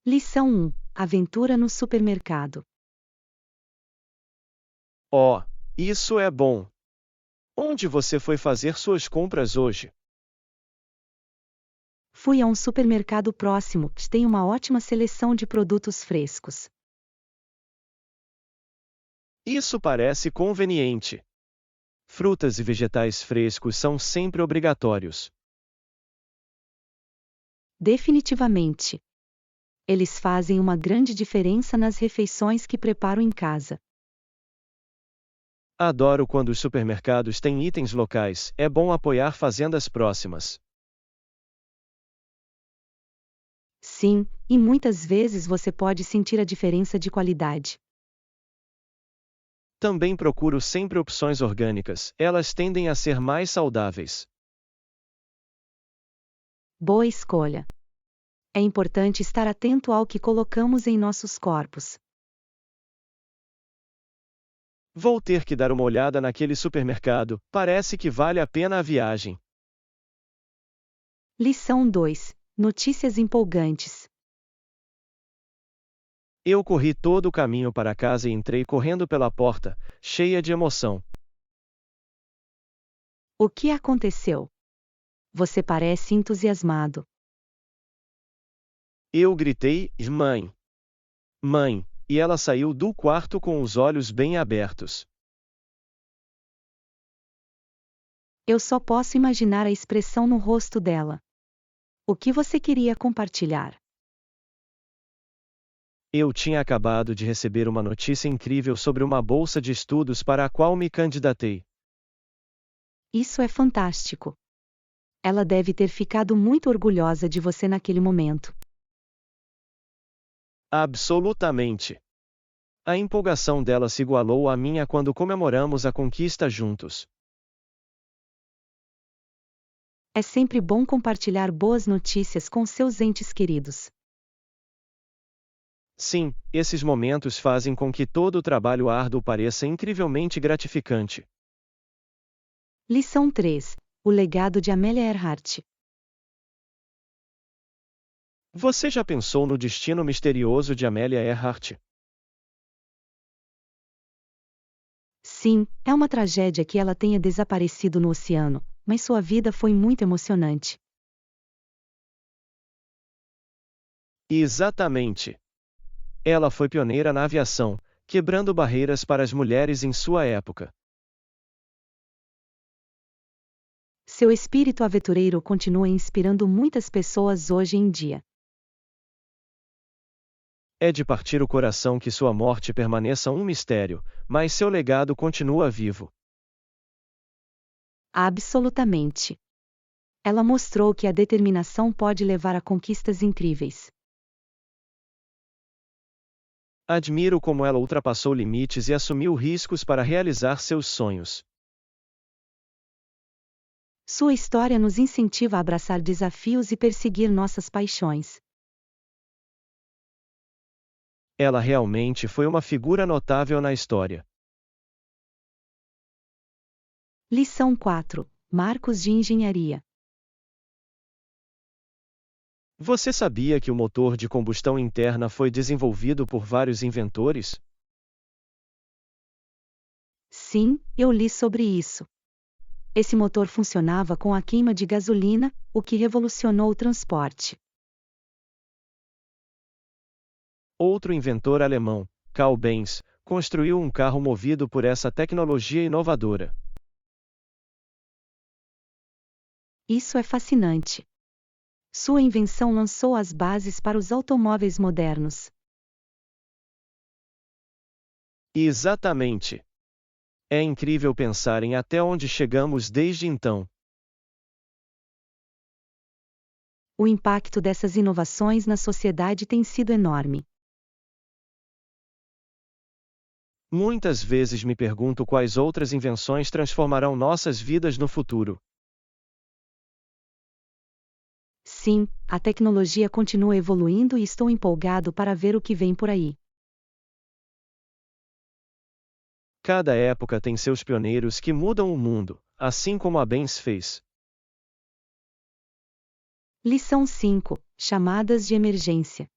Lição 1: Aventura no supermercado. Oh, isso é bom! Onde você foi fazer suas compras hoje? Fui a um supermercado próximo que tem uma ótima seleção de produtos frescos. Isso parece conveniente. Frutas e vegetais frescos são sempre obrigatórios. Definitivamente. Eles fazem uma grande diferença nas refeições que preparo em casa. Adoro quando os supermercados têm itens locais, é bom apoiar fazendas próximas. Sim, e muitas vezes você pode sentir a diferença de qualidade. Também procuro sempre opções orgânicas, elas tendem a ser mais saudáveis. Boa escolha. É importante estar atento ao que colocamos em nossos corpos. Vou ter que dar uma olhada naquele supermercado, parece que vale a pena a viagem. Lição 2: Notícias empolgantes. Eu corri todo o caminho para casa e entrei correndo pela porta, cheia de emoção. O que aconteceu? Você parece entusiasmado. Eu gritei, mãe! Mãe! E ela saiu do quarto com os olhos bem abertos. Eu só posso imaginar a expressão no rosto dela. O que você queria compartilhar? Eu tinha acabado de receber uma notícia incrível sobre uma bolsa de estudos para a qual me candidatei. Isso é fantástico. Ela deve ter ficado muito orgulhosa de você naquele momento. Absolutamente! A empolgação dela se igualou à minha quando comemoramos a conquista juntos. É sempre bom compartilhar boas notícias com seus entes queridos. Sim, esses momentos fazem com que todo o trabalho árduo pareça incrivelmente gratificante. Lição 3: O legado de Amélia Earhart. Você já pensou no destino misterioso de Amélia Earhart? Sim, é uma tragédia que ela tenha desaparecido no oceano, mas sua vida foi muito emocionante. Exatamente! Ela foi pioneira na aviação, quebrando barreiras para as mulheres em sua época. Seu espírito aventureiro continua inspirando muitas pessoas hoje em dia. É de partir o coração que sua morte permaneça um mistério, mas seu legado continua vivo. Absolutamente. Ela mostrou que a determinação pode levar a conquistas incríveis. Admiro como ela ultrapassou limites e assumiu riscos para realizar seus sonhos. Sua história nos incentiva a abraçar desafios e perseguir nossas paixões. Ela realmente foi uma figura notável na história. Lição 4: Marcos de engenharia. Você sabia que o motor de combustão interna foi desenvolvido por vários inventores? Sim, eu li sobre isso. Esse motor funcionava com a queima de gasolina, o que revolucionou o transporte. Outro inventor alemão, Karl Benz, construiu um carro movido por essa tecnologia inovadora. Isso é fascinante. Sua invenção lançou as bases para os automóveis modernos. Exatamente! É incrível pensar em até onde chegamos desde então. O impacto dessas inovações na sociedade tem sido enorme. Muitas vezes me pergunto quais outras invenções transformarão nossas vidas no futuro. Sim, a tecnologia continua evoluindo e estou empolgado para ver o que vem por aí. Cada época tem seus pioneiros que mudam o mundo, assim como a Benz fez. Lição 5: Chamadas de emergência.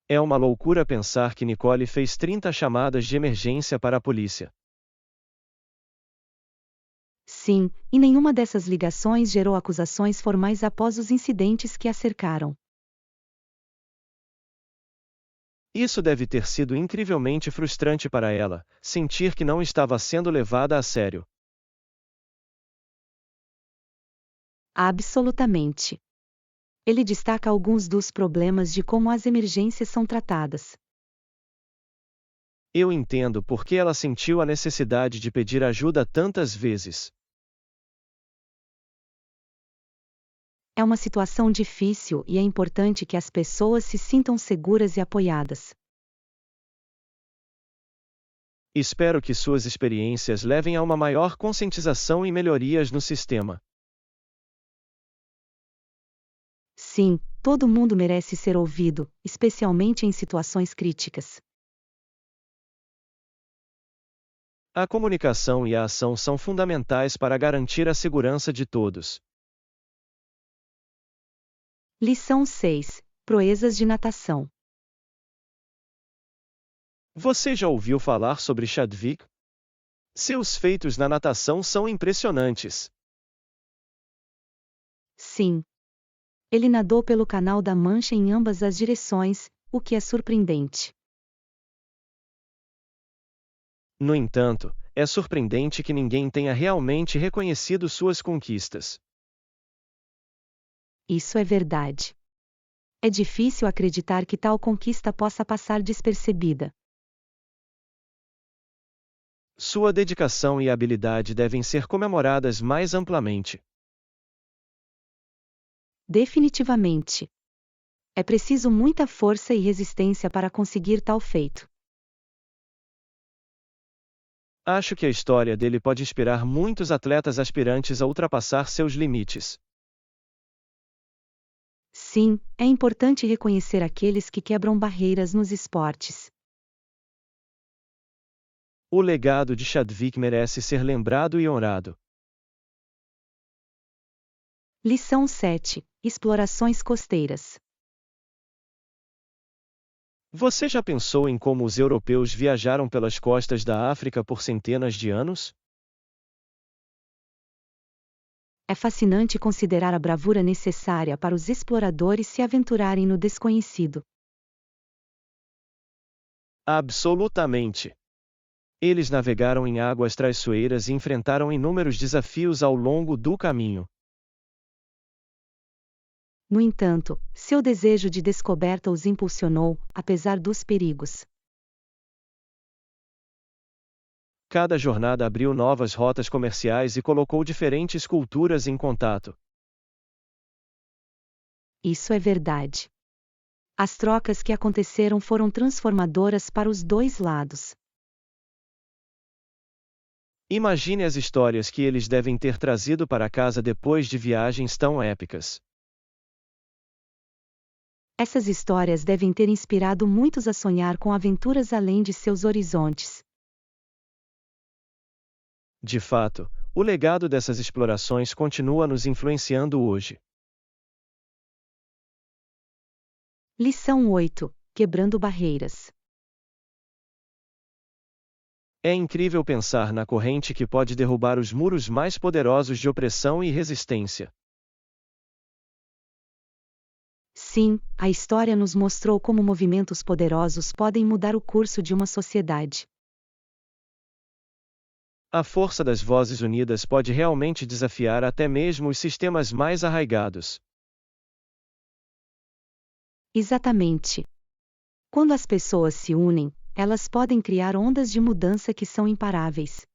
É uma loucura pensar que Nicole fez 30 chamadas de emergência para a polícia. Sim, e nenhuma dessas ligações gerou acusações formais após os incidentes que a cercaram. Isso deve ter sido incrivelmente frustrante para ela, sentir que não estava sendo levada a sério. Absolutamente. Ele destaca alguns dos problemas de como as emergências são tratadas. Eu entendo por que ela sentiu a necessidade de pedir ajuda tantas vezes. É uma situação difícil e é importante que as pessoas se sintam seguras e apoiadas. Espero que suas experiências levem a uma maior conscientização e melhorias no sistema. Sim, todo mundo merece ser ouvido, especialmente em situações críticas. A comunicação e a ação são fundamentais para garantir a segurança de todos. Lição 6. Proezas de natação. Você já ouviu falar sobre Chadwick? Seus feitos na natação são impressionantes. Sim. Ele nadou pelo Canal da Mancha em ambas as direções, o que é surpreendente. No entanto, é surpreendente que ninguém tenha realmente reconhecido suas conquistas. Isso é verdade. É difícil acreditar que tal conquista possa passar despercebida. Sua dedicação e habilidade devem ser comemoradas mais amplamente. Definitivamente. É preciso muita força e resistência para conseguir tal feito. Acho que a história dele pode inspirar muitos atletas aspirantes a ultrapassar seus limites. Sim, é importante reconhecer aqueles que quebram barreiras nos esportes. O legado de Chadwick merece ser lembrado e honrado. Lição 7. Explorações costeiras. Você já pensou em como os europeus viajaram pelas costas da África por centenas de anos? É fascinante considerar a bravura necessária para os exploradores se aventurarem no desconhecido. Absolutamente. Eles navegaram em águas traiçoeiras e enfrentaram inúmeros desafios ao longo do caminho. No entanto, seu desejo de descoberta os impulsionou, apesar dos perigos. Cada jornada abriu novas rotas comerciais e colocou diferentes culturas em contato. Isso é verdade. As trocas que aconteceram foram transformadoras para os dois lados. Imagine as histórias que eles devem ter trazido para casa depois de viagens tão épicas. Essas histórias devem ter inspirado muitos a sonhar com aventuras além de seus horizontes. De fato, o legado dessas explorações continua nos influenciando hoje. Lição 8. Quebrando barreiras. É incrível pensar na corrente que pode derrubar os muros mais poderosos de opressão e resistência. Sim, a história nos mostrou como movimentos poderosos podem mudar o curso de uma sociedade. A força das vozes unidas pode realmente desafiar até mesmo os sistemas mais arraigados. Exatamente. Quando as pessoas se unem, elas podem criar ondas de mudança que são imparáveis.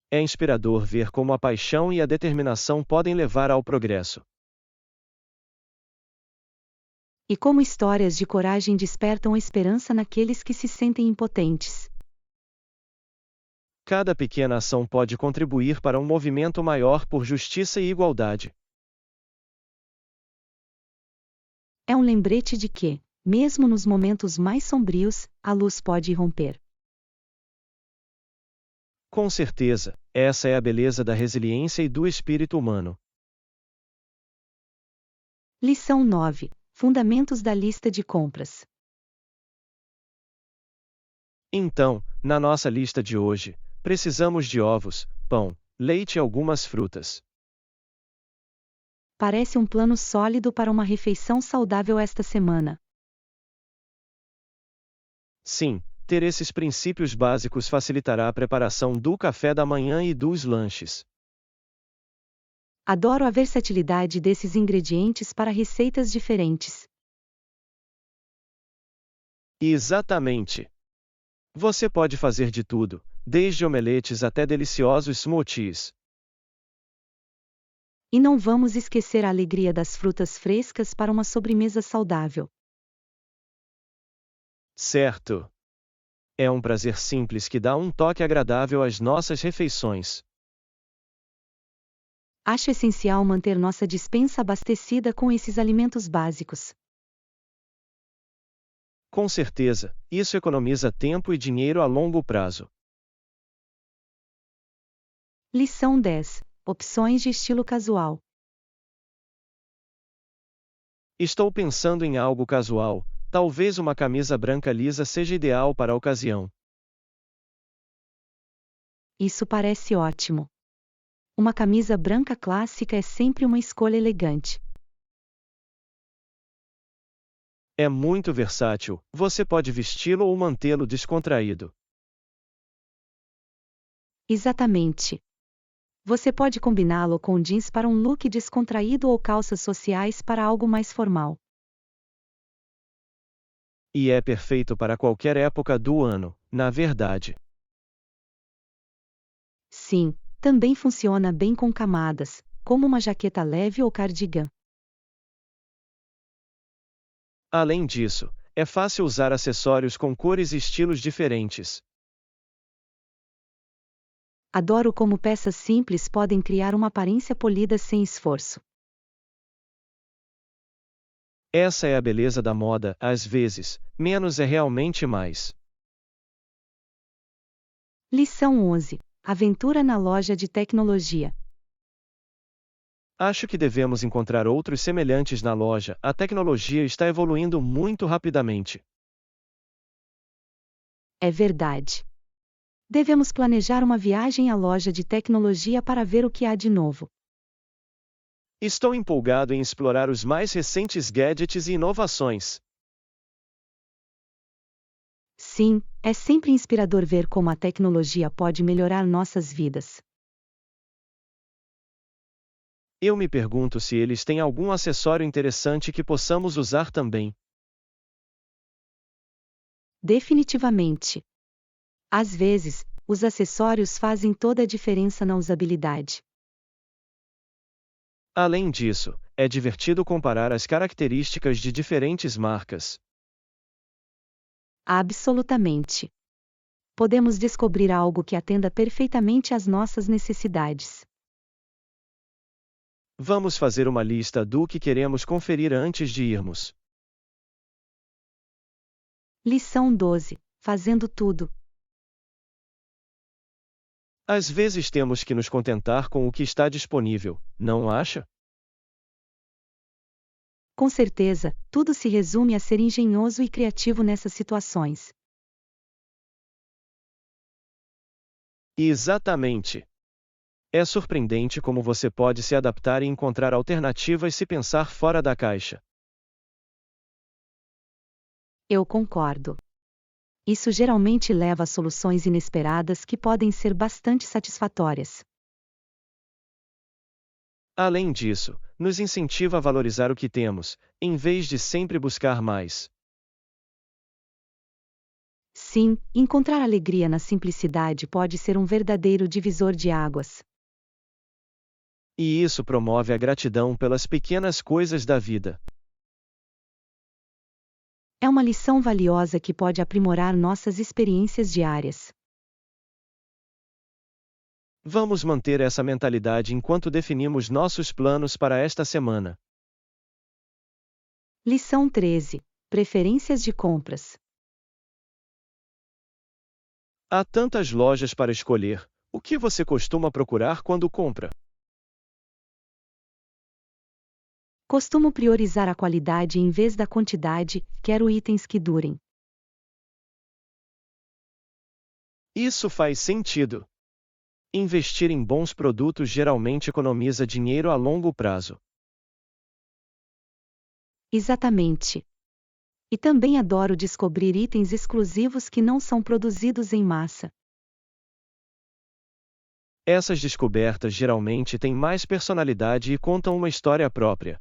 É inspirador ver como a paixão e a determinação podem levar ao progresso. E como histórias de coragem despertam a esperança naqueles que se sentem impotentes. Cada pequena ação pode contribuir para um movimento maior por justiça e igualdade. É um lembrete de que, mesmo nos momentos mais sombrios, a luz pode irromper. Com certeza, essa é a beleza da resiliência e do espírito humano. Lição 9. Fundamentos da lista de compras. Então, na nossa lista de hoje, precisamos de ovos, pão, leite e algumas frutas. Parece um plano sólido para uma refeição saudável esta semana. Sim, ter esses princípios básicos facilitará a preparação do café da manhã e dos lanches. Adoro a versatilidade desses ingredientes para receitas diferentes. Exatamente! Você pode fazer de tudo, desde omeletes até deliciosos smoothies. E não vamos esquecer a alegria das frutas frescas para uma sobremesa saudável. Certo! É um prazer simples que dá um toque agradável às nossas refeições. Acho essencial manter nossa despensa abastecida com esses alimentos básicos. Com certeza, isso economiza tempo e dinheiro a longo prazo. Lição 10. Opções de estilo casual. Estou pensando em algo casual, talvez uma camisa branca lisa seja ideal para a ocasião. Isso parece ótimo. Uma camisa branca clássica é sempre uma escolha elegante. É muito versátil, você pode vesti-lo ou mantê-lo descontraído. Exatamente. Você pode combiná-lo com jeans para um look descontraído ou calças sociais para algo mais formal. E é perfeito para qualquer época do ano, na verdade. Sim, também funciona bem com camadas, como uma jaqueta leve ou cardigan. Além disso, é fácil usar acessórios com cores e estilos diferentes. Adoro como peças simples podem criar uma aparência polida sem esforço. Essa é a beleza da moda, às vezes, menos é realmente mais. Lição 11. Aventura na loja de tecnologia. Acho que devemos encontrar outros semelhantes na loja, a tecnologia está evoluindo muito rapidamente. É verdade. Devemos planejar uma viagem à loja de tecnologia para ver o que há de novo. Estou empolgado em explorar os mais recentes gadgets e inovações. Sim, é sempre inspirador ver como a tecnologia pode melhorar nossas vidas. Eu me pergunto se eles têm algum acessório interessante que possamos usar também. Definitivamente. Às vezes, os acessórios fazem toda a diferença na usabilidade. Além disso, é divertido comparar as características de diferentes marcas. Absolutamente. Podemos descobrir algo que atenda perfeitamente às nossas necessidades. Vamos fazer uma lista do que queremos conferir antes de irmos. Lição 12. Fazendo tudo. Às vezes temos que nos contentar com o que está disponível, não acha? Com certeza, tudo se resume a ser engenhoso e criativo nessas situações. Exatamente. É surpreendente como você pode se adaptar e encontrar alternativas se pensar fora da caixa. Eu concordo. Isso geralmente leva a soluções inesperadas que podem ser bastante satisfatórias. Além disso, nos incentiva a valorizar o que temos, em vez de sempre buscar mais. Sim, encontrar alegria na simplicidade pode ser um verdadeiro divisor de águas. E isso promove a gratidão pelas pequenas coisas da vida. É uma lição valiosa que pode aprimorar nossas experiências diárias. Vamos manter essa mentalidade enquanto definimos nossos planos para esta semana. Lição 13. Preferências de compras. Há tantas lojas para escolher. O que você costuma procurar quando compra? Costumo priorizar a qualidade em vez da quantidade, quero itens que durem. Isso faz sentido. Investir em bons produtos geralmente economiza dinheiro a longo prazo. Exatamente. E também adoro descobrir itens exclusivos que não são produzidos em massa. Essas descobertas geralmente têm mais personalidade e contam uma história própria.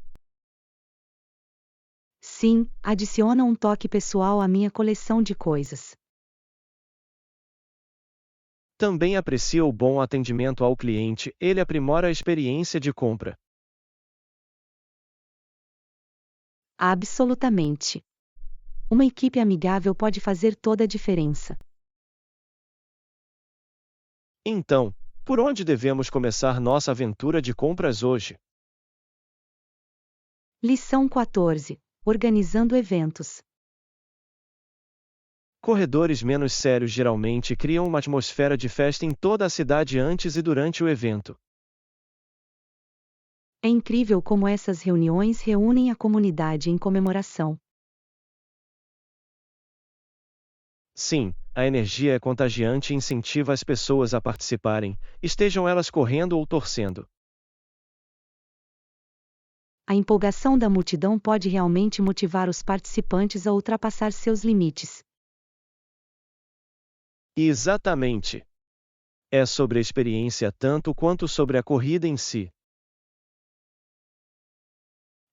Sim, adiciona um toque pessoal à minha coleção de coisas. Também aprecio o bom atendimento ao cliente, ele aprimora a experiência de compra. Absolutamente. Uma equipe amigável pode fazer toda a diferença. Então, por onde devemos começar nossa aventura de compras hoje? Lição 14. Organizando eventos. Corredores menos sérios geralmente criam uma atmosfera de festa em toda a cidade antes e durante o evento. É incrível como essas reuniões reúnem a comunidade em comemoração. Sim, a energia é contagiante e incentiva as pessoas a participarem, estejam elas correndo ou torcendo. A empolgação da multidão pode realmente motivar os participantes a ultrapassar seus limites. Exatamente. É sobre a experiência tanto quanto sobre a corrida em si.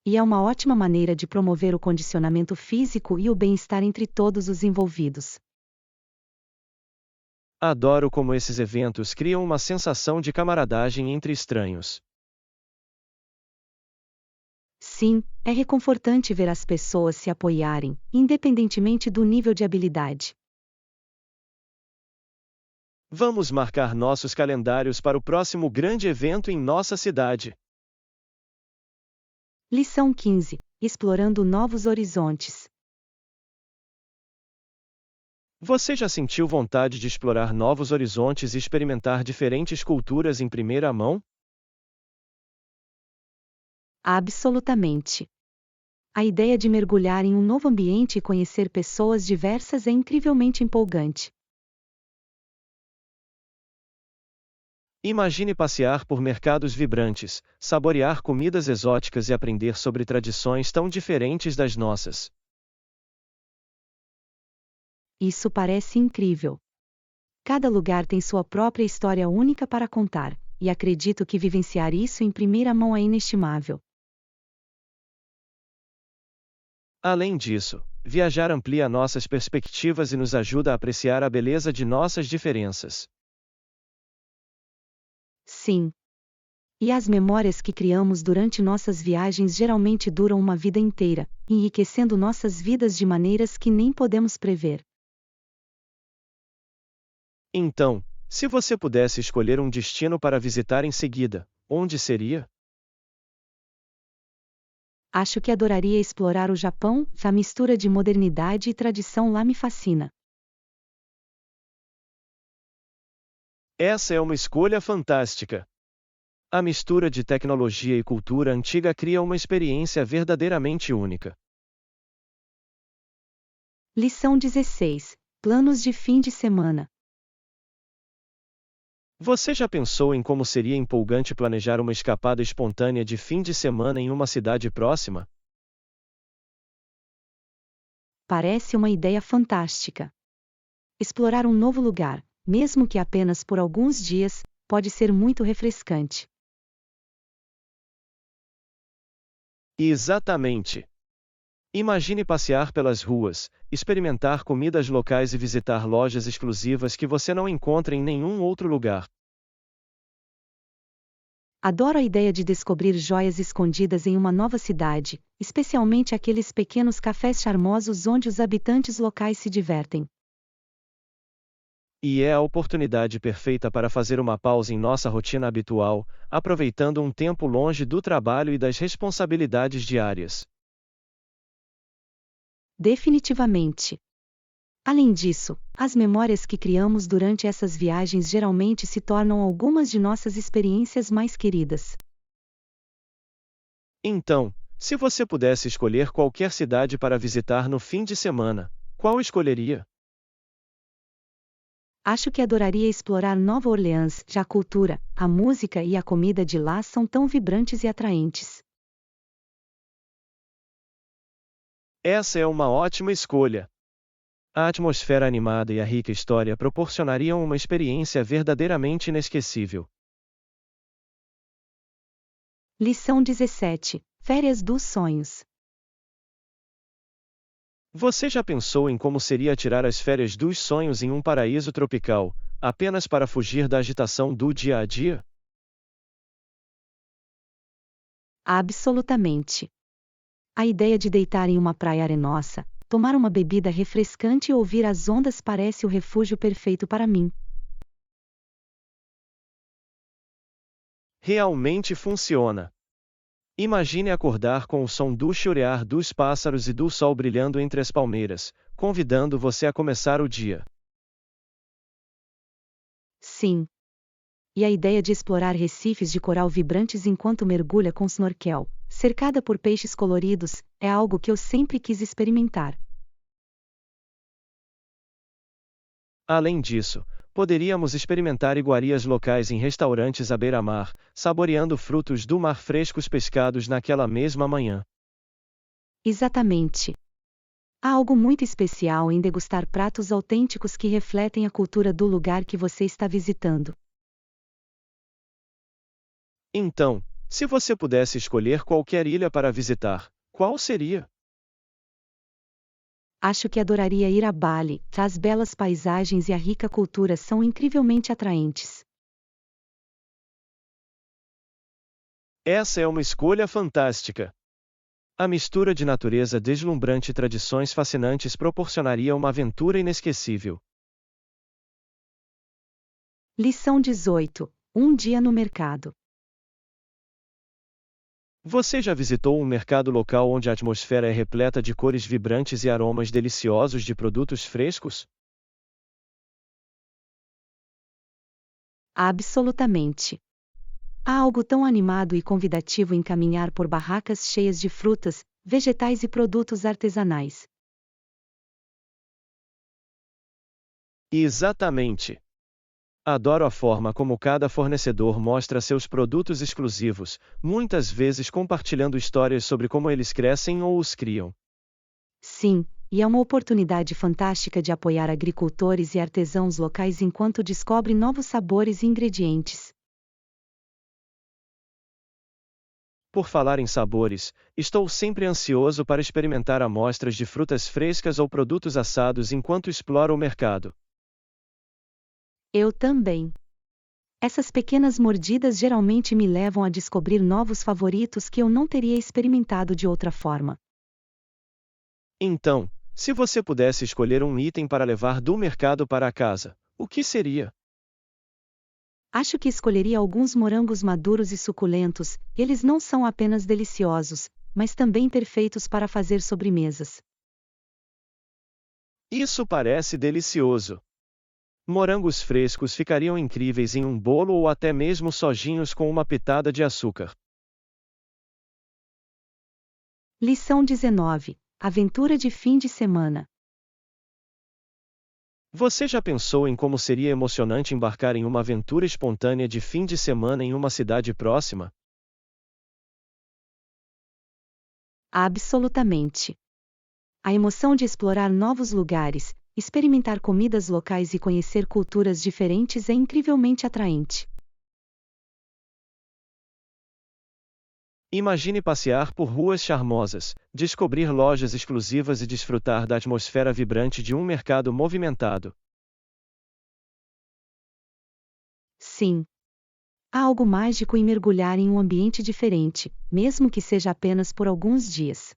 E é uma ótima maneira de promover o condicionamento físico e o bem-estar entre todos os envolvidos. Adoro como esses eventos criam uma sensação de camaradagem entre estranhos. Sim, é reconfortante ver as pessoas se apoiarem, independentemente do nível de habilidade. Vamos marcar nossos calendários para o próximo grande evento em nossa cidade. Lição 15. Explorando novos horizontes. Você já sentiu vontade de explorar novos horizontes e experimentar diferentes culturas em primeira mão? Absolutamente. A ideia de mergulhar em um novo ambiente e conhecer pessoas diversas é incrivelmente empolgante. Imagine passear por mercados vibrantes, saborear comidas exóticas e aprender sobre tradições tão diferentes das nossas. Isso parece incrível. Cada lugar tem sua própria história única para contar, e acredito que vivenciar isso em primeira mão é inestimável. Além disso, viajar amplia nossas perspectivas e nos ajuda a apreciar a beleza de nossas diferenças. Sim. E as memórias que criamos durante nossas viagens geralmente duram uma vida inteira, enriquecendo nossas vidas de maneiras que nem podemos prever. Então, se você pudesse escolher um destino para visitar em seguida, onde seria? Acho que adoraria explorar o Japão, a mistura de modernidade e tradição lá me fascina. Essa é uma escolha fantástica. A mistura de tecnologia e cultura antiga cria uma experiência verdadeiramente única. Lição 16. Planos de fim de semana. Você já pensou em como seria empolgante planejar uma escapada espontânea de fim de semana em uma cidade próxima? Parece uma ideia fantástica. Explorar um novo lugar, mesmo que apenas por alguns dias, pode ser muito refrescante. Exatamente. Imagine passear pelas ruas, experimentar comidas locais e visitar lojas exclusivas que você não encontra em nenhum outro lugar. Adoro a ideia de descobrir joias escondidas em uma nova cidade, especialmente aqueles pequenos cafés charmosos onde os habitantes locais se divertem. E é a oportunidade perfeita para fazer uma pausa em nossa rotina habitual, aproveitando um tempo longe do trabalho e das responsabilidades diárias. Definitivamente. Além disso, as memórias que criamos durante essas viagens geralmente se tornam algumas de nossas experiências mais queridas. Então, se você pudesse escolher qualquer cidade para visitar no fim de semana, qual escolheria? Acho que adoraria explorar Nova Orleans, já a cultura, a música e a comida de lá são tão vibrantes e atraentes. Essa é uma ótima escolha. A atmosfera animada e a rica história proporcionariam uma experiência verdadeiramente inesquecível. Lição 17. Férias dos sonhos. Você já pensou em como seria tirar as férias dos sonhos em um paraíso tropical, apenas para fugir da agitação do dia a dia? Absolutamente. A ideia de deitar em uma praia arenosa, tomar uma bebida refrescante e ouvir as ondas parece o refúgio perfeito para mim. Realmente funciona. Imagine acordar com o som do chiurear dos pássaros e do sol brilhando entre as palmeiras, convidando você a começar o dia. Sim. E a ideia de explorar recifes de coral vibrantes enquanto mergulha com snorkel, cercada por peixes coloridos, é algo que eu sempre quis experimentar. Além disso, poderíamos experimentar iguarias locais em restaurantes à beira-mar, saboreando frutos do mar frescos pescados naquela mesma manhã. Exatamente. Há algo muito especial em degustar pratos autênticos que refletem a cultura do lugar que você está visitando. Então, se você pudesse escolher qualquer ilha para visitar, qual seria? Acho que adoraria ir a Bali, as belas paisagens e a rica cultura são incrivelmente atraentes. Essa é uma escolha fantástica. A mistura de natureza deslumbrante e tradições fascinantes proporcionaria uma aventura inesquecível. Lição 18. Um dia no mercado. Você já visitou um mercado local onde a atmosfera é repleta de cores vibrantes e aromas deliciosos de produtos frescos? Absolutamente. Há algo tão animado e convidativo em caminhar por barracas cheias de frutas, vegetais e produtos artesanais. Exatamente. Adoro a forma como cada fornecedor mostra seus produtos exclusivos, muitas vezes compartilhando histórias sobre como eles crescem ou os criam. Sim, e é uma oportunidade fantástica de apoiar agricultores e artesãos locais enquanto descobre novos sabores e ingredientes. Por falar em sabores, estou sempre ansioso para experimentar amostras de frutas frescas ou produtos assados enquanto exploro o mercado. Eu também. Essas pequenas mordidas geralmente me levam a descobrir novos favoritos que eu não teria experimentado de outra forma. Então, se você pudesse escolher um item para levar do mercado para a casa, o que seria? Acho que escolheria alguns morangos maduros e suculentos, eles não são apenas deliciosos, mas também perfeitos para fazer sobremesas. Isso parece delicioso. Morangos frescos ficariam incríveis em um bolo ou até mesmo sojinhos com uma pitada de açúcar. Lição 19. Aventura de fim de semana. Você já pensou em como seria emocionante embarcar em uma aventura espontânea de fim de semana em uma cidade próxima? Absolutamente. A emoção de explorar novos lugares, experimentar comidas locais e conhecer culturas diferentes é incrivelmente atraente. Imagine passear por ruas charmosas, descobrir lojas exclusivas e desfrutar da atmosfera vibrante de um mercado movimentado. Sim. Há algo mágico em mergulhar em um ambiente diferente, mesmo que seja apenas por alguns dias.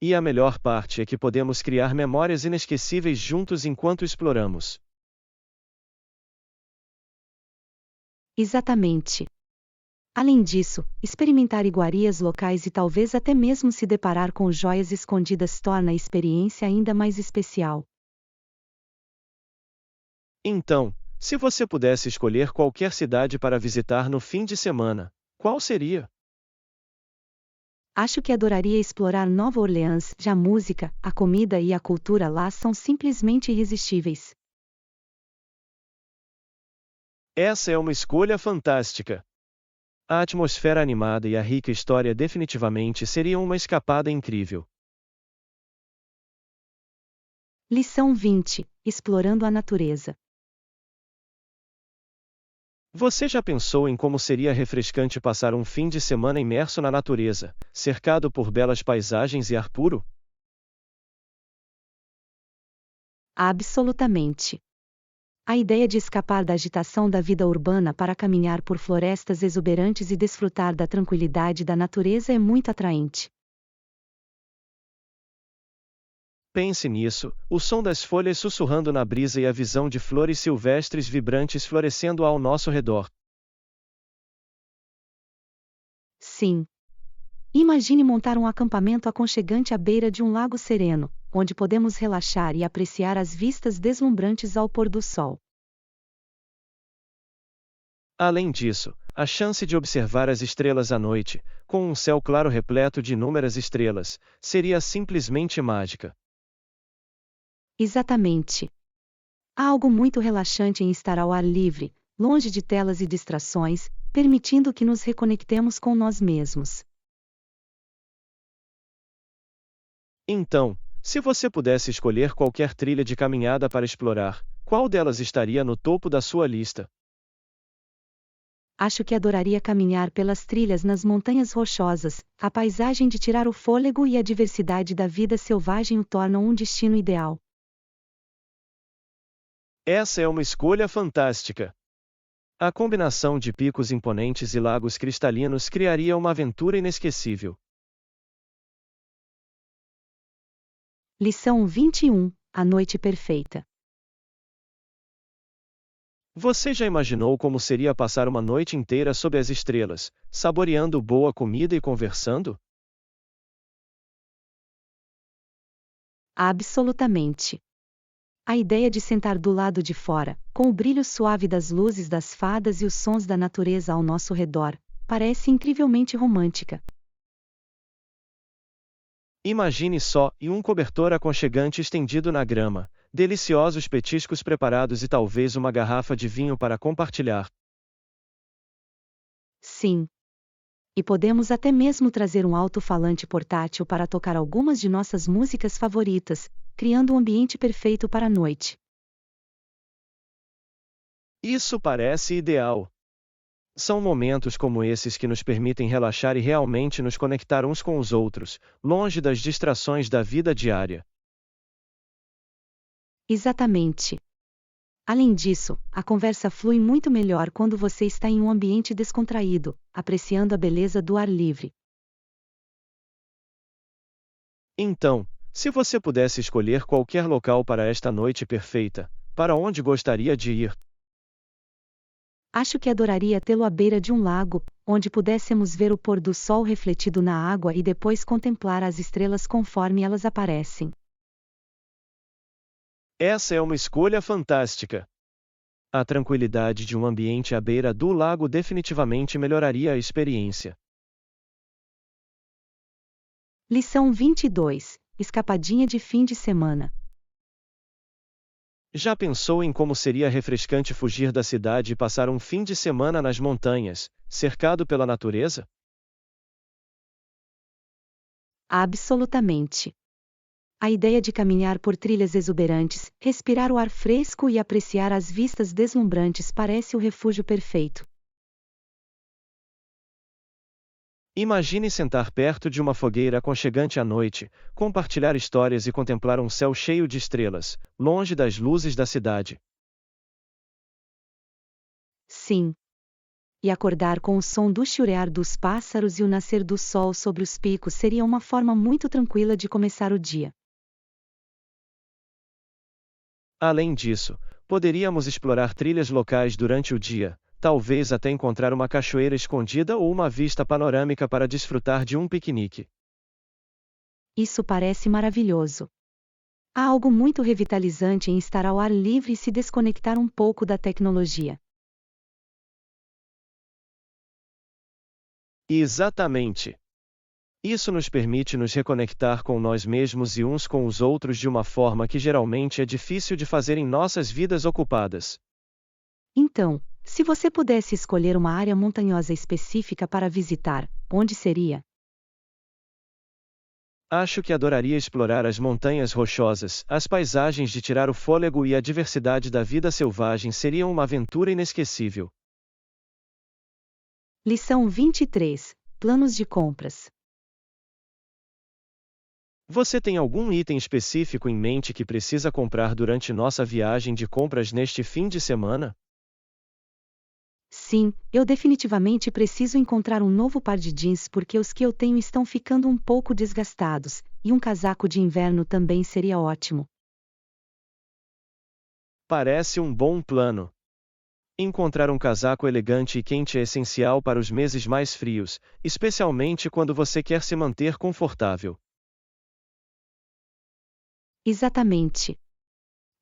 E a melhor parte é que podemos criar memórias inesquecíveis juntos enquanto exploramos. Exatamente. Além disso, experimentar iguarias locais e talvez até mesmo se deparar com joias escondidas torna a experiência ainda mais especial. Então, se você pudesse escolher qualquer cidade para visitar no fim de semana, qual seria? Acho que adoraria explorar Nova Orleans, já a música, a comida e a cultura lá são simplesmente irresistíveis. Essa é uma escolha fantástica. A atmosfera animada e a rica história definitivamente seriam uma escapada incrível. Lição 20. Explorando a natureza. Você já pensou em como seria refrescante passar um fim de semana imerso na natureza, cercado por belas paisagens e ar puro? Absolutamente. A ideia de escapar da agitação da vida urbana para caminhar por florestas exuberantes e desfrutar da tranquilidade da natureza é muito atraente. Pense nisso, o som das folhas sussurrando na brisa e a visão de flores silvestres vibrantes florescendo ao nosso redor. Sim. Imagine montar um acampamento aconchegante à beira de um lago sereno, onde podemos relaxar e apreciar as vistas deslumbrantes ao pôr do sol. Além disso, a chance de observar as estrelas à noite, com um céu claro repleto de inúmeras estrelas, seria simplesmente mágica. Exatamente. Há algo muito relaxante em estar ao ar livre, longe de telas e distrações, permitindo que nos reconectemos com nós mesmos. Então, se você pudesse escolher qualquer trilha de caminhada para explorar, qual delas estaria no topo da sua lista? Acho que adoraria caminhar pelas trilhas nas montanhas rochosas, a paisagem de tirar o fôlego e a diversidade da vida selvagem o tornam um destino ideal. Essa é uma escolha fantástica. A combinação de picos imponentes e lagos cristalinos criaria uma aventura inesquecível. Lição 21. A noite perfeita. Você já imaginou como seria passar uma noite inteira sob as estrelas, saboreando boa comida e conversando? Absolutamente. A ideia de sentar do lado de fora, com o brilho suave das luzes das fadas e os sons da natureza ao nosso redor, parece incrivelmente romântica. Imagine só, e um cobertor aconchegante estendido na grama, deliciosos petiscos preparados e talvez uma garrafa de vinho para compartilhar. Sim. E podemos até mesmo trazer um alto-falante portátil para tocar algumas de nossas músicas favoritas, criando um ambiente perfeito para a noite. Isso parece ideal. São momentos como esses que nos permitem relaxar e realmente nos conectar uns com os outros, longe das distrações da vida diária. Exatamente. Além disso, a conversa flui muito melhor quando você está em um ambiente descontraído, apreciando a beleza do ar livre. Então, se você pudesse escolher qualquer local para esta noite perfeita, para onde gostaria de ir? Acho que adoraria tê-lo à beira de um lago, onde pudéssemos ver o pôr do sol refletido na água e depois contemplar as estrelas conforme elas aparecem. Essa é uma escolha fantástica. A tranquilidade de um ambiente à beira do lago definitivamente melhoraria a experiência. Lição 22. Escapadinha de fim de semana. Já pensou em como seria refrescante fugir da cidade e passar um fim de semana nas montanhas, cercado pela natureza? Absolutamente. A ideia de caminhar por trilhas exuberantes, respirar o ar fresco e apreciar as vistas deslumbrantes parece o refúgio perfeito. Imagine sentar perto de uma fogueira aconchegante à noite, compartilhar histórias e contemplar um céu cheio de estrelas, longe das luzes da cidade. Sim. E acordar com o som do chiurear dos pássaros e o nascer do sol sobre os picos seria uma forma muito tranquila de começar o dia. Além disso, poderíamos explorar trilhas locais durante o dia, talvez até encontrar uma cachoeira escondida ou uma vista panorâmica para desfrutar de um piquenique. Isso parece maravilhoso. Há algo muito revitalizante em estar ao ar livre e se desconectar um pouco da tecnologia. Exatamente. Isso nos permite nos reconectar com nós mesmos e uns com os outros de uma forma que geralmente é difícil de fazer em nossas vidas ocupadas. Então, se você pudesse escolher uma área montanhosa específica para visitar, onde seria? Acho que adoraria explorar as montanhas rochosas, as paisagens de tirar o fôlego e a diversidade da vida selvagem seriam uma aventura inesquecível. Lição 23. Planos de compras. Você tem algum item específico em mente que precisa comprar durante nossa viagem de compras neste fim de semana? Sim, eu definitivamente preciso encontrar um novo par de jeans porque os que eu tenho estão ficando um pouco desgastados, e um casaco de inverno também seria ótimo. Parece um bom plano. Encontrar um casaco elegante e quente é essencial para os meses mais frios, especialmente quando você quer se manter confortável. Exatamente.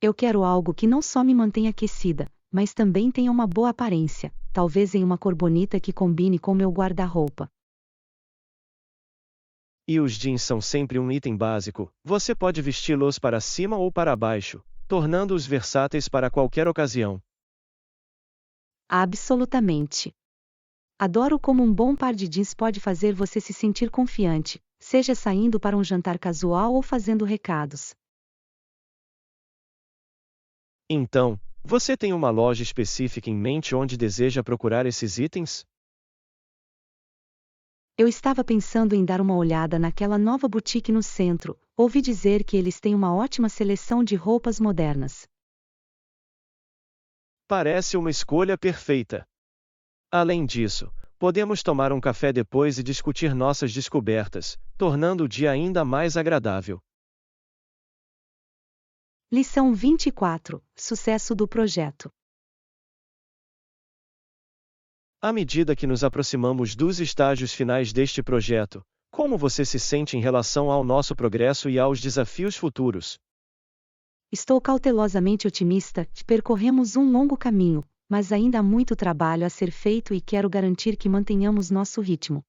Eu quero algo que não só me mantenha aquecida, mas também tenha uma boa aparência, talvez em uma cor bonita que combine com meu guarda-roupa. E os jeans são sempre um item básico, você pode vesti-los para cima ou para baixo, tornando-os versáteis para qualquer ocasião. Absolutamente. Adoro como um bom par de jeans pode fazer você se sentir confiante, seja saindo para um jantar casual ou fazendo recados. Então, você tem uma loja específica em mente onde deseja procurar esses itens? Eu estava pensando em dar uma olhada naquela nova boutique no centro, ouvi dizer que eles têm uma ótima seleção de roupas modernas. Parece uma escolha perfeita. Além disso, podemos tomar um café depois e discutir nossas descobertas, tornando o dia ainda mais agradável. Lição 24. Sucesso do projeto. À medida que nos aproximamos dos estágios finais deste projeto, como você se sente em relação ao nosso progresso e aos desafios futuros? Estou cautelosamente otimista, percorremos um longo caminho, mas ainda há muito trabalho a ser feito e quero garantir que mantenhamos nosso ritmo.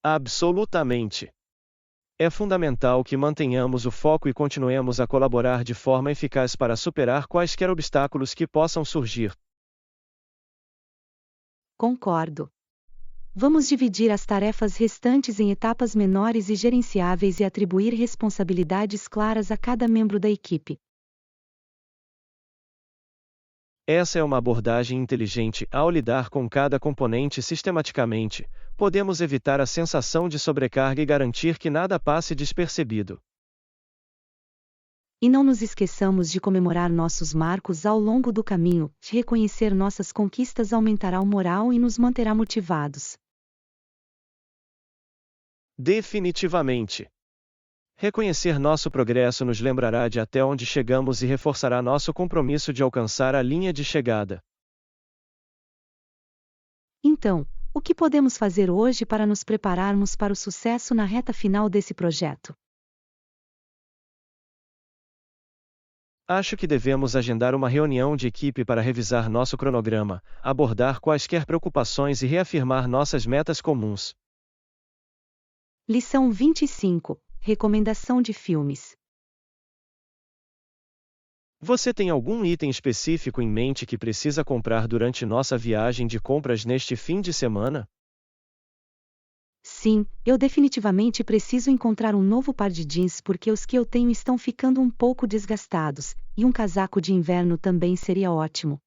Absolutamente. É fundamental que mantenhamos o foco e continuemos a colaborar de forma eficaz para superar quaisquer obstáculos que possam surgir. Concordo. Vamos dividir as tarefas restantes em etapas menores e gerenciáveis e atribuir responsabilidades claras a cada membro da equipe. Essa é uma abordagem inteligente. Ao lidar com cada componente sistematicamente, podemos evitar a sensação de sobrecarga e garantir que nada passe despercebido. E não nos esqueçamos de comemorar nossos marcos ao longo do caminho, de reconhecer nossas conquistas aumentará o moral e nos manterá motivados. Definitivamente. Reconhecer nosso progresso nos lembrará de até onde chegamos e reforçará nosso compromisso de alcançar a linha de chegada. Então, o que podemos fazer hoje para nos prepararmos para o sucesso na reta final desse projeto? Acho que devemos agendar uma reunião de equipe para revisar nosso cronograma, abordar quaisquer preocupações e reafirmar nossas metas comuns. Lição 25. Recomendação de filmes. Você tem algum item específico em mente que precisa comprar durante nossa viagem de compras neste fim de semana? Sim, eu definitivamente preciso encontrar um novo par de jeans porque os que eu tenho estão ficando um pouco desgastados, e um casaco de inverno também seria ótimo.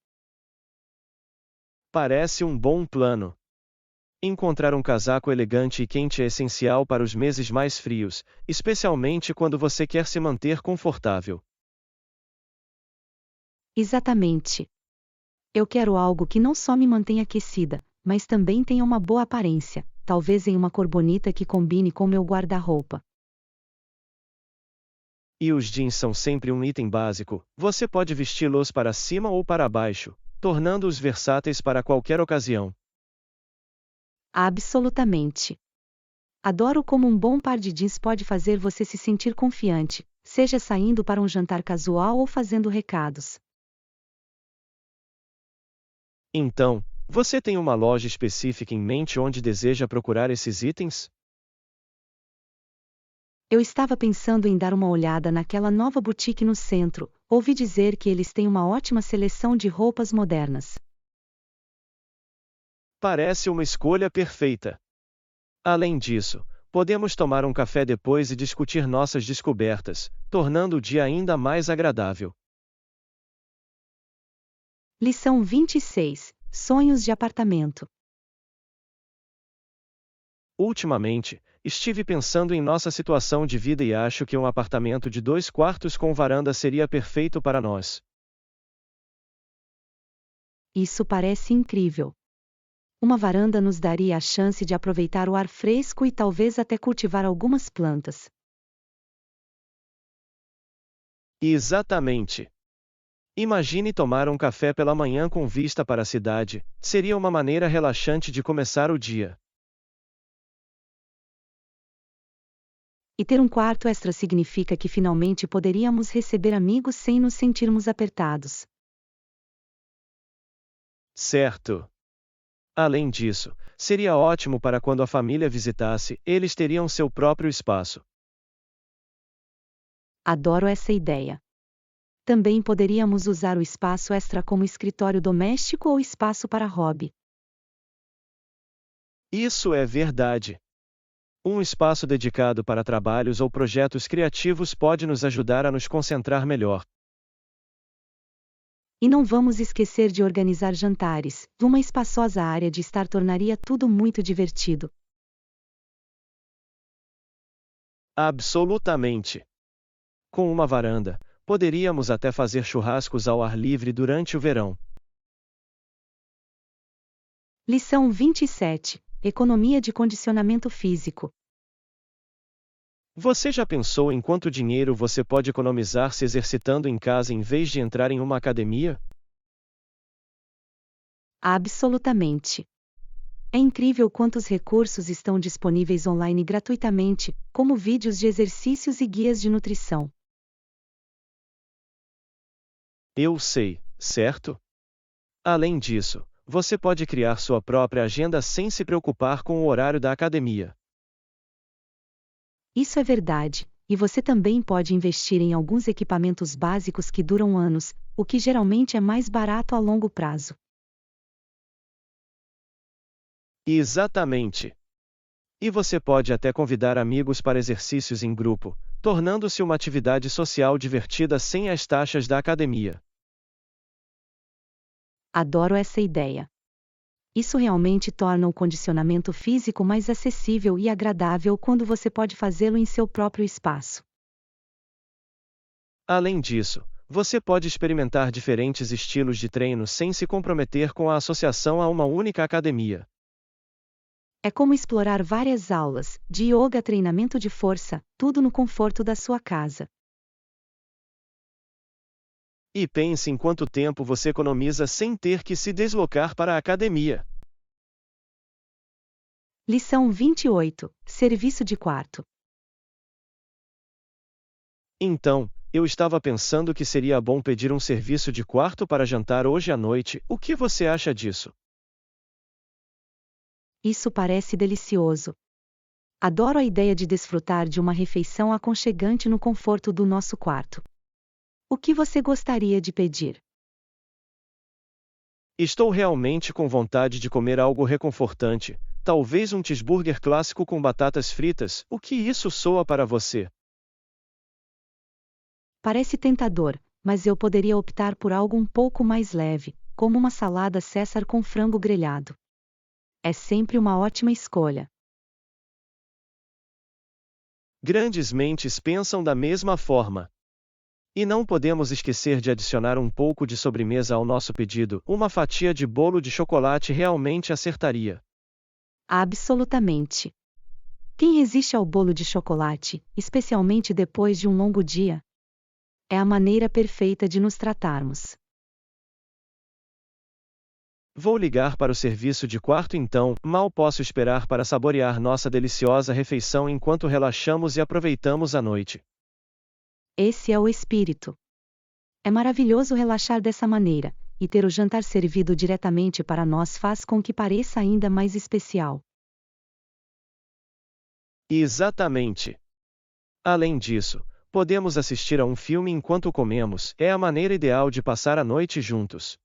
Parece um bom plano. Encontrar um casaco elegante e quente é essencial para os meses mais frios, especialmente quando você quer se manter confortável. Exatamente. Eu quero algo que não só me mantenha aquecida, mas também tenha uma boa aparência, talvez em uma cor bonita que combine com meu guarda-roupa. E os jeans são sempre um item básico, você pode vesti-los para cima ou para baixo, tornando-os versáteis para qualquer ocasião. Absolutamente. Adoro como um bom par de jeans pode fazer você se sentir confiante, seja saindo para um jantar casual ou fazendo recados. Então, você tem uma loja específica em mente onde deseja procurar esses itens? Eu estava pensando em dar uma olhada naquela nova boutique no centro. Ouvi dizer que eles têm uma ótima seleção de roupas modernas. Parece uma escolha perfeita. Além disso, podemos tomar um café depois e discutir nossas descobertas, tornando o dia ainda mais agradável. Lição 26. Sonhos de apartamento. Ultimamente, estive pensando em nossa situação de vida e acho que um apartamento de 2 quartos com varanda seria perfeito para nós. Isso parece incrível. Uma varanda nos daria a chance de aproveitar o ar fresco e talvez até cultivar algumas plantas. Exatamente. Imagine tomar um café pela manhã com vista para a cidade, seria uma maneira relaxante de começar o dia. E ter um quarto extra significa que finalmente poderíamos receber amigos sem nos sentirmos apertados. Certo. Além disso, seria ótimo para quando a família visitasse, eles teriam seu próprio espaço. Adoro essa ideia. Também poderíamos usar o espaço extra como escritório doméstico ou espaço para hobby. Isso é verdade. Um espaço dedicado para trabalhos ou projetos criativos pode nos ajudar a nos concentrar melhor. E não vamos esquecer de organizar jantares. Uma espaçosa área de estar tornaria tudo muito divertido. Absolutamente. Com uma varanda, poderíamos até fazer churrascos ao ar livre durante o verão. Lição 27. Economia de condicionamento físico. Você já pensou em quanto dinheiro você pode economizar se exercitando em casa em vez de entrar em uma academia? Absolutamente. É incrível quantos recursos estão disponíveis online gratuitamente, como vídeos de exercícios e guias de nutrição. Eu sei, certo? Além disso, você pode criar sua própria agenda sem se preocupar com o horário da academia. Isso é verdade, e você também pode investir em alguns equipamentos básicos que duram anos, o que geralmente é mais barato a longo prazo. Exatamente. E você pode até convidar amigos para exercícios em grupo, tornando-se uma atividade social divertida sem as taxas da academia. Adoro essa ideia. Isso realmente torna o condicionamento físico mais acessível e agradável quando você pode fazê-lo em seu próprio espaço. Além disso, você pode experimentar diferentes estilos de treino sem se comprometer com a associação a uma única academia. É como explorar várias aulas, de yoga a treinamento de força, tudo no conforto da sua casa. E pense em quanto tempo você economiza sem ter que se deslocar para a academia. Lição 28. Serviço de quarto. Então, eu estava pensando que seria bom pedir um serviço de quarto para jantar hoje à noite. O que você acha disso? Isso parece delicioso. Adoro a ideia de desfrutar de uma refeição aconchegante no conforto do nosso quarto. O que você gostaria de pedir? Estou realmente com vontade de comer algo reconfortante, talvez um cheeseburger clássico com batatas fritas. O que isso soa para você? Parece tentador, mas eu poderia optar por algo um pouco mais leve, como uma salada César com frango grelhado. É sempre uma ótima escolha. Grandes mentes pensam da mesma forma. E não podemos esquecer de adicionar um pouco de sobremesa ao nosso pedido. Uma fatia de bolo de chocolate realmente acertaria. Absolutamente. Quem resiste ao bolo de chocolate, especialmente depois de um longo dia? É a maneira perfeita de nos tratarmos. Vou ligar para o serviço de quarto então, mal posso esperar para saborear nossa deliciosa refeição enquanto relaxamos e aproveitamos a noite. Esse é o espírito. É maravilhoso relaxar dessa maneira, e ter o jantar servido diretamente para nós faz com que pareça ainda mais especial. Exatamente. Além disso, podemos assistir a um filme enquanto comemos, é a maneira ideal de passar a noite juntos.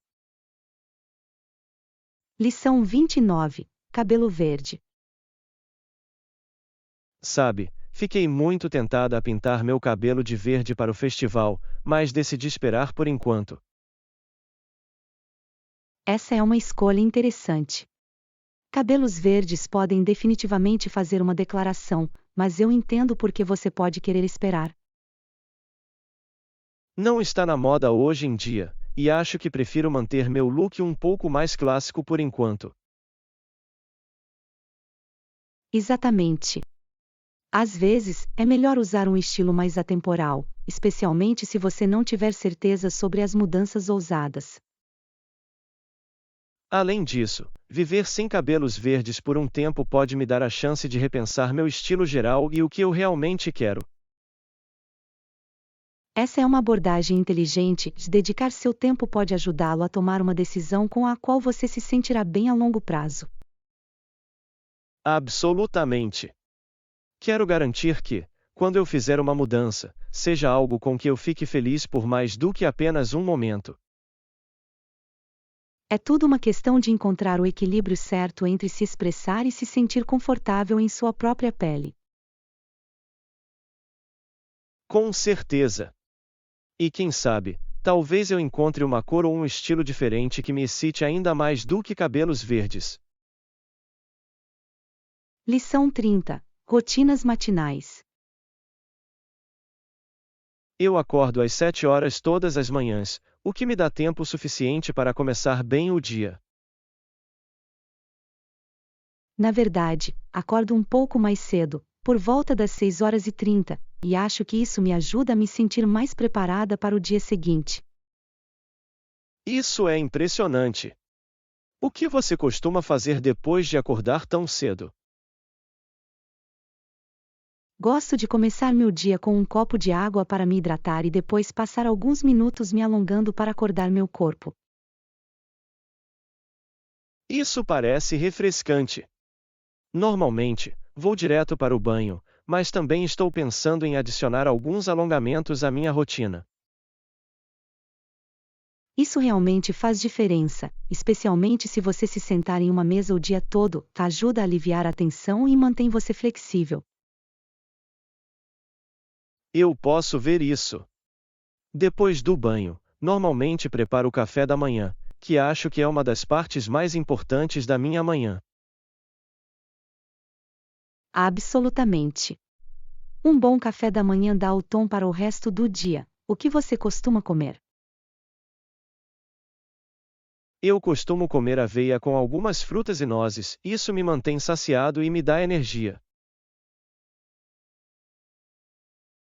Lição 29. Cabelo verde. Sabe, fiquei muito tentada a pintar meu cabelo de verde para o festival, mas decidi esperar por enquanto. Essa é uma escolha interessante. Cabelos verdes podem definitivamente fazer uma declaração, mas eu entendo por que você pode querer esperar. Não está na moda hoje em dia, e acho que prefiro manter meu look um pouco mais clássico por enquanto. Exatamente. Às vezes, é melhor usar um estilo mais atemporal, especialmente se você não tiver certeza sobre as mudanças ousadas. Além disso, viver sem cabelos verdes por um tempo pode me dar a chance de repensar meu estilo geral e o que eu realmente quero. Essa é uma abordagem inteligente, de dedicar seu tempo pode ajudá-lo a tomar uma decisão com a qual você se sentirá bem a longo prazo. Absolutamente. Quero garantir que, quando eu fizer uma mudança, seja algo com que eu fique feliz por mais do que apenas um momento. É tudo uma questão de encontrar o equilíbrio certo entre se expressar e se sentir confortável em sua própria pele. Com certeza. E quem sabe, talvez eu encontre uma cor ou um estilo diferente que me excite ainda mais do que cabelos verdes. Lição 30. Rotinas matinais. Eu acordo às 7 horas todas as manhãs, o que me dá tempo suficiente para começar bem o dia. Na verdade, acordo um pouco mais cedo, por volta das 6h30, e acho que isso me ajuda a me sentir mais preparada para o dia seguinte. Isso é impressionante. O que você costuma fazer depois de acordar tão cedo? Gosto de começar meu dia com um copo de água para me hidratar e depois passar alguns minutos me alongando para acordar meu corpo. Isso parece refrescante. Normalmente, vou direto para o banho, mas também estou pensando em adicionar alguns alongamentos à minha rotina. Isso realmente faz diferença, especialmente se você se sentar em uma mesa o dia todo, ajuda a aliviar a tensão e mantém você flexível. Eu posso ver isso. Depois do banho, normalmente preparo o café da manhã, que acho que é uma das partes mais importantes da minha manhã. Absolutamente. Um bom café da manhã dá o tom para o resto do dia. O que você costuma comer? Eu costumo comer aveia com algumas frutas e nozes, isso me mantém saciado e me dá energia.